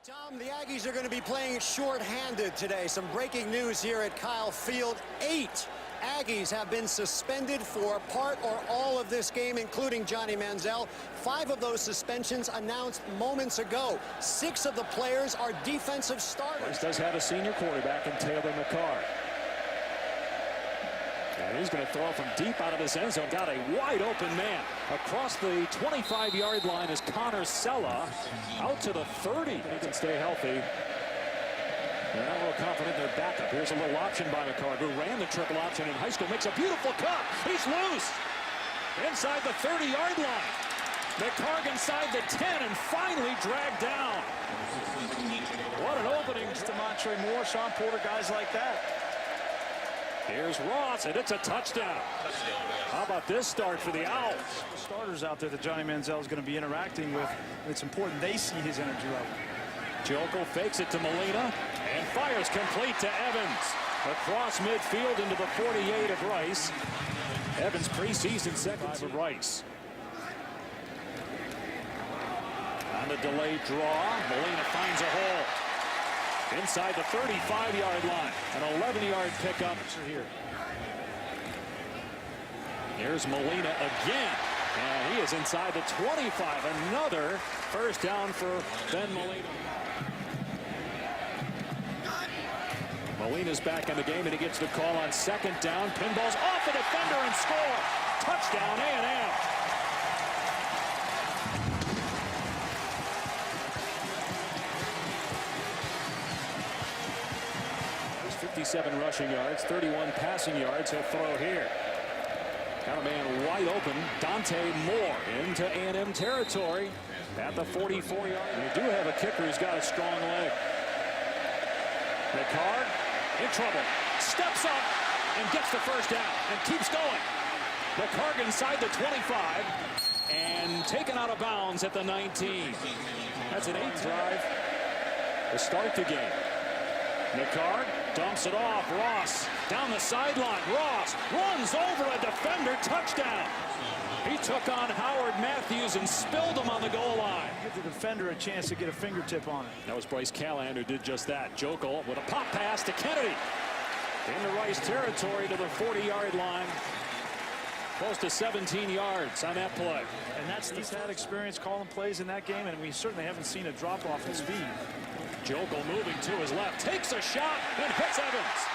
Tom, the Aggies are going to be playing short-handed today. Some breaking news here at Kyle Field. 8 Aggies have been suspended for part or all of this game, including Johnny Manziel. 5 of those suspensions announced moments ago. 6 of the players are defensive starters. He does have a senior quarterback in Taylor McCarr. And he's going to throw from deep out of his end zone. Got a wide open man. Across the 25-yard line is Connor Sella. Out to the 30. He can stay healthy. They're not real confident in their backup. Here's a little option by McCarr, who ran the triple option in high school. Makes a beautiful cut. He's loose. Inside the 30-yard line. McCarr inside the 10 and finally dragged down. What an opening. To Montre Moore, Sean Porter, guys like that. Here's Ross, and it's a touchdown. How about this start for the Owls? Starters out there that Johnny Manziel is going to be interacting with. It's important they see his energy level. Joeckel fakes it to Molina and fires complete to Evans. Across midfield into the 48 of Rice. Evans preseason second of Rice. On the delayed draw, Molina finds a hole. Inside the 35-yard line. An 11-yard pickup here. Here's Molina again. And he is inside the 25. Another first down for Ben Molina. Molina's back in the game, and he gets the call on second down. Pinballs off the defender and score. Touchdown A&M. 57 rushing yards, 31 passing yards. He'll throw here. Got a man wide open. Dante Moore into A&M territory at the 44-yard. And you do have a kicker who's got a strong leg. McCarr in trouble. Steps up and gets the first down and keeps going. McCarr inside the 25 and taken out of bounds at the 19. That's an 8th drive to start the game. McCarr dumps it off. Ross down the sideline. Ross runs over a defender. Touchdown. He took on Howard Matthews and spilled him on the goal line. Give the defender a chance to get a fingertip on it. That was Bryce Callahan who did just that. Joeckel with a pop pass to Kennedy. Into Rice territory to the 40-yard line. Close to 17 yards on that play. And he's had experience calling plays in that game, and we certainly haven't seen a drop-off in speed. Joeckel moving to his left, takes a shot and hits Evans.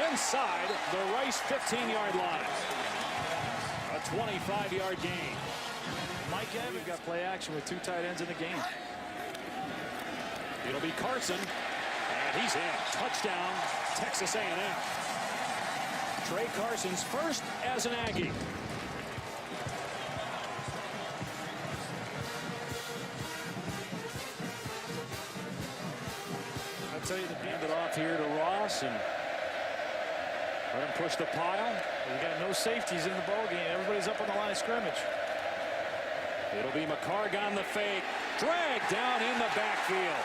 Inside the Rice 15-yard line. A 25-yard gain. Mike Evans got play action with 2 tight ends in the game. It'll be Carson, and he's in. Touchdown, Texas A&M. Trey Carson's first as an Aggie. I'll tell you, the hand it off here to Ross and let him push the pile. You got no safeties in the ball game. Everybody's up on the line of scrimmage. It'll be McCarr on the fake. Dragged down in the backfield.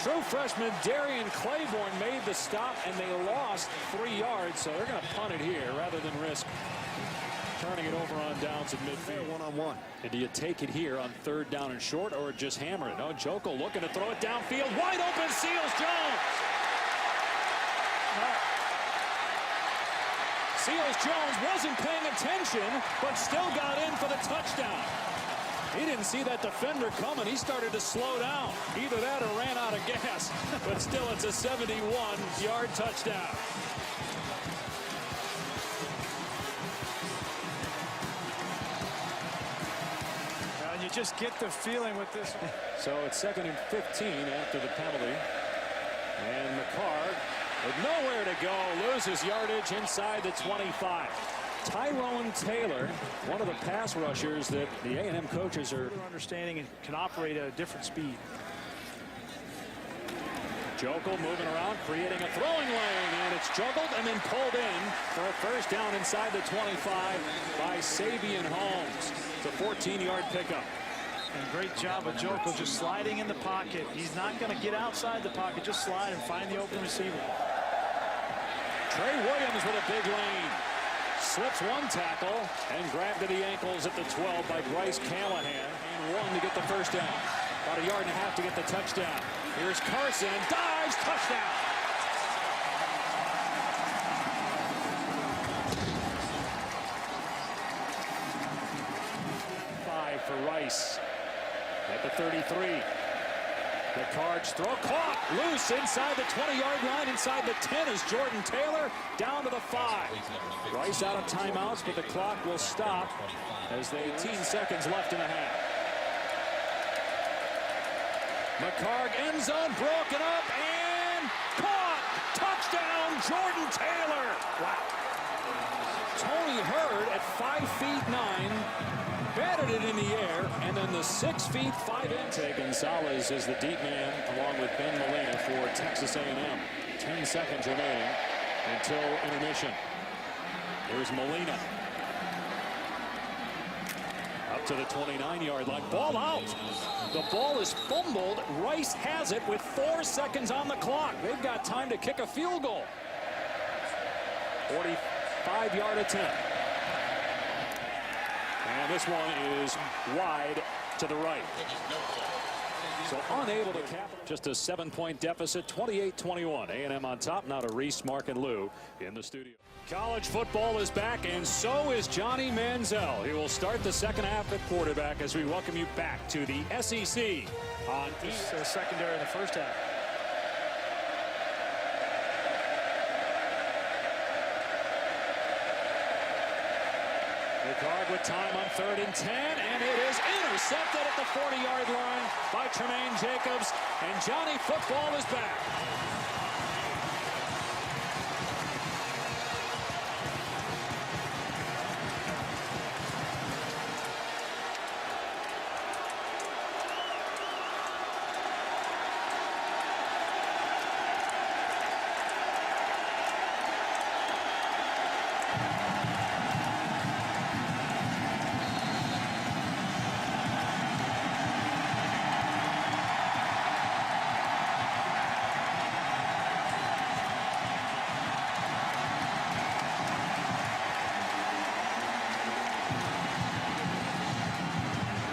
True freshman Darian Claiborne made the stop, and they lost 3 yards, so they're going to punt it here rather than risk turning it over on downs at midfield. One-on-one. And do you take it here on 3rd down and short, or just hammer it? No, Joeckel looking to throw it downfield. Wide open, Seals Jones. Seals Jones wasn't paying attention, but still got in for the touchdown. He didn't see that defender coming. He started to slow down. Either that or ran out of gas. But still, it's a 71-yard touchdown. Well, you just get the feeling with this. So it's 2nd and 15 after the penalty. And McCarr with nowhere to go, loses yardage inside the 25. Tyrone Taylor, one of the pass rushers that the A&M coaches are understanding and can operate at a different speed. Joeckel moving around, creating a throwing lane, and it's juggled and then pulled in for a first down inside the 25 by Sabian Holmes. It's a 14-yard pickup. And great job of Joeckel just sliding in the pocket. He's not going to get outside the pocket, just slide and find the open receiver. Trey Williams with a big lane. Slips one tackle and grabbed to the ankles at the 12 by Bryce Callahan. And 1 to get the first down. About a yard and a half to get the touchdown. Here's Carson, dives, touchdown. For Rice at the 33. The Cards throw caught loose inside the 20-yard line, inside the 10 is Jordan Taylor down to the 5. Rice out of timeouts, but the clock will stop as the 18 seconds left in the half. McCarg end zone broken up and caught. Touchdown Jordan Taylor. Wow. Tony Hurd at 5'9". Batted it in the air, and then the 6 feet 5 inch. Gonzalez is the deep man, along with Ben Molina for Texas A&M. 10 seconds remaining until intermission. Here's Molina. Up to the 29-yard line. Ball out. The ball is fumbled. Rice has it with 4 seconds on the clock. They've got time to kick a field goal. 45-yard attempt. And this one is wide to the right. So unable to cap it. Just a 7-point deficit, 28-21. A&M on top. Now to Reese, Mark, and Lou in the studio. College football is back, and so is Johnny Manziel. He will start the second half at quarterback as we welcome you back to the SEC on secondary in the first half. McCarg with time on 3rd and 10, and it is intercepted at the 40-yard line by Tremaine Jacobs, and Johnny football is back.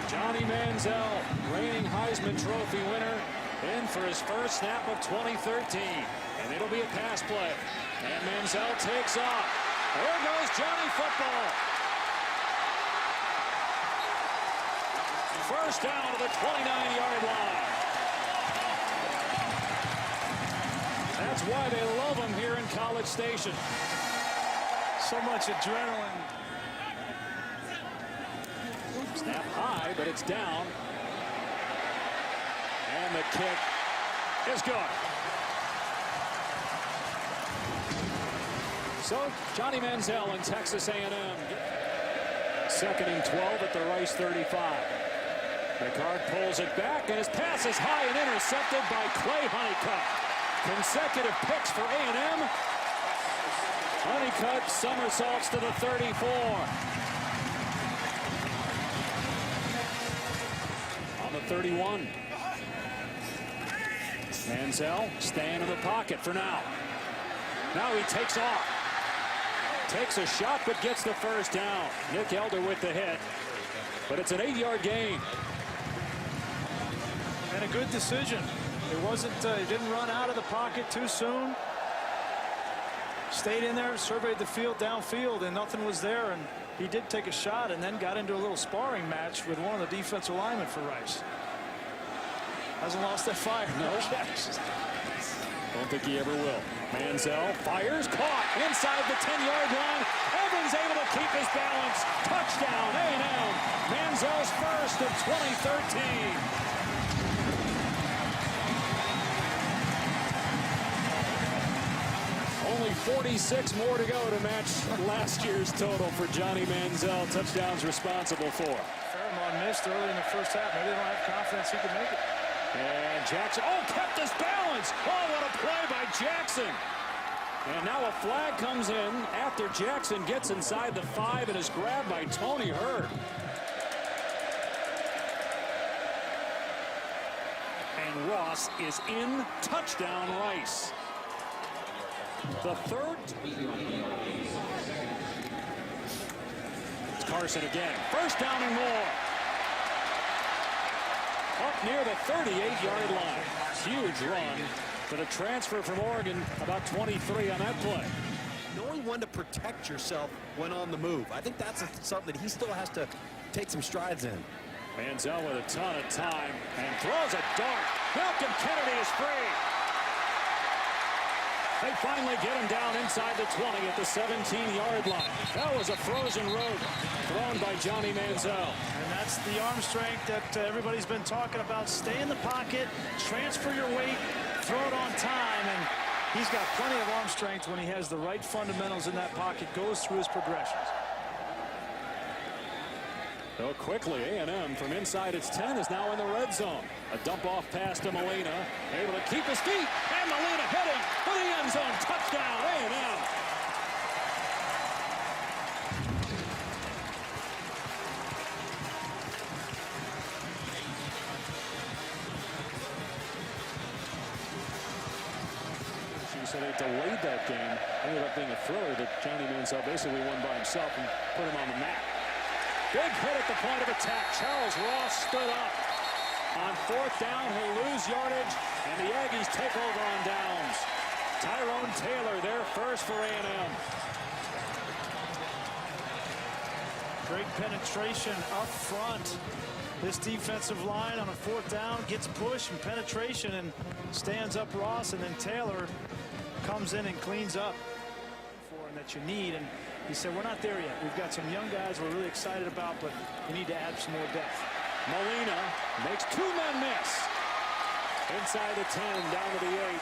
Johnny Manziel, reigning Heisman Trophy winner, in for his first snap of 2013. And it'll be a pass play. And Manziel takes off. There goes Johnny football. First down to the 29-yard line. That's why they love him here in College Station. So much adrenaline. Snap high, but it's down. And the kick is good. So Johnny Manziel in Texas A&M. 2nd and 12 at the Rice 35. McCarg pulls it back, and his pass is high and intercepted by Clay Honeycutt. Consecutive picks for A&M. Honeycutt somersaults to the 34. On the 31. Manziel staying in the pocket for now. Now he takes off. Takes a shot, but gets the first down. Nick Elder with the hit. But it's an 8-yard gain. And a good decision. It wasn't, he didn't run out of the pocket too soon. Stayed in there, surveyed the field downfield, and nothing was there. And he did take a shot and then got into a little sparring match with one of the defensive linemen for Rice. Hasn't lost that fire. No. Don't think he ever will. Manziel fires, caught inside the 10-yard line. Evans able to keep his balance. Touchdown, A&M. Manziel's first of 2013. Only 46 more to go to match last year's total for Johnny Manziel. Touchdowns responsible for. Fairmont missed early in the first half. Maybe they don't have confidence he can make it. And Jackson, kept his balance. What a play by Jackson. And now a flag comes in after Jackson gets inside the 5 and is grabbed by Tony Hurd. And Ross is in. Touchdown, Rice. The third. It's Carson again. First down and more. up near the 38-yard line. Huge run for the transfer from Oregon, about 23 on that play. Knowing when to protect yourself when on the move. I think that's something that he still has to take some strides in. Manziel with a ton of time and throws a dart. Malcolm Kennedy is free. They finally get him down inside the 20 at the 17-yard line. That was a frozen rope thrown by Johnny Manziel. And that's the arm strength that everybody's been talking about. Stay in the pocket, transfer your weight, throw it on time, and he's got plenty of arm strength when he has the right fundamentals in that pocket, goes through his progressions. So quickly, A&M from inside its 10 is now in the red zone. A dump-off pass to Molina, able to keep his feet, and Molina heading for the end zone. Touchdown, A&M. So they delayed that game. Ended up being a thriller that Johnny Manziel basically won by himself and put him on the map. Big hit at the point of attack. Charles Ross stood up. On fourth down, he'll lose yardage, and the Aggies take over on downs. Tyrone Taylor there first for A&M. Great penetration up front. This defensive line on a fourth down gets push and penetration and stands up Ross, and then Taylor comes in and cleans up for him that you need. And he said, we're not there yet. We've got some young guys we're really excited about, but we need to add some more depth. Molina makes two men miss. Inside the 10, down to the 8.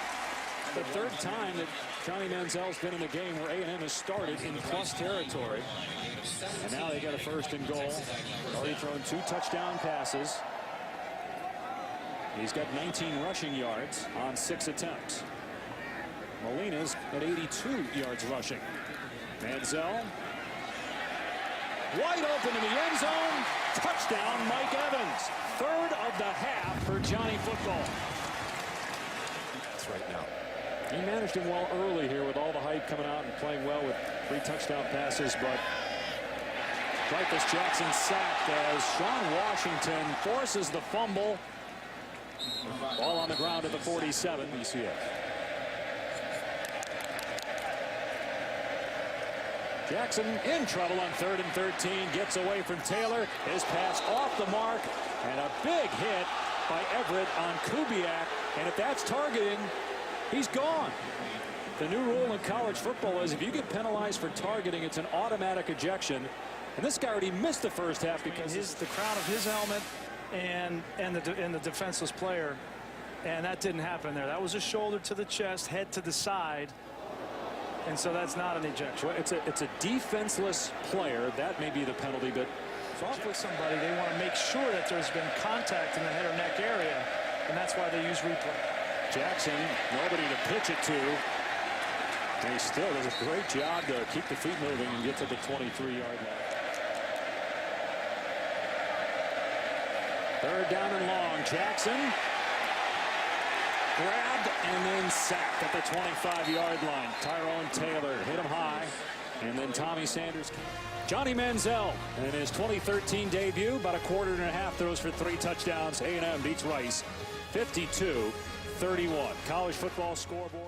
The third time that Johnny Manziel's been in the game where A&M has started in plus territory. And now they got a first and goal. Already thrown 2 touchdown passes. He's got 19 rushing yards on 6 attempts. Molina's at 82 yards rushing. Manziel wide open in the end zone. Touchdown, Mike Evans. Third of the half for Johnny football. That's right now. He managed him well early here with all the hype coming out and playing well with 3 touchdown passes, but Dreyfus Jackson sacked as Sean Washington forces the fumble. Ball on the ground at the 47. BCF. Jackson in trouble on 3rd and 13. Gets away from Taylor. His pass off the mark. And a big hit by Everett on Kubiak. And if that's targeting, he's gone. The new rule in college football is if you get penalized for targeting, it's an automatic ejection. And this guy already missed the first half because the crown of his helmet and the defenseless player. And that didn't happen there. That was a shoulder to the chest, head to the side. And so that's not an ejection. Well, it's a defenseless player. That may be the penalty, but off with somebody, they want to make sure that there's been contact in the head or neck area, and that's why they use replay. Jackson, nobody to pitch it to. And he still does a great job to keep the feet moving and get to the 23-yard line. 3rd down and long. Jackson grabbed and then sacked at the 25-yard line. Tyrone Taylor hit him high, and then Tommy Sanders. Johnny Manziel in his 2013 debut, about a quarter and a half throws for 3 touchdowns. A&M beats Rice 52-31. College football scoreboard.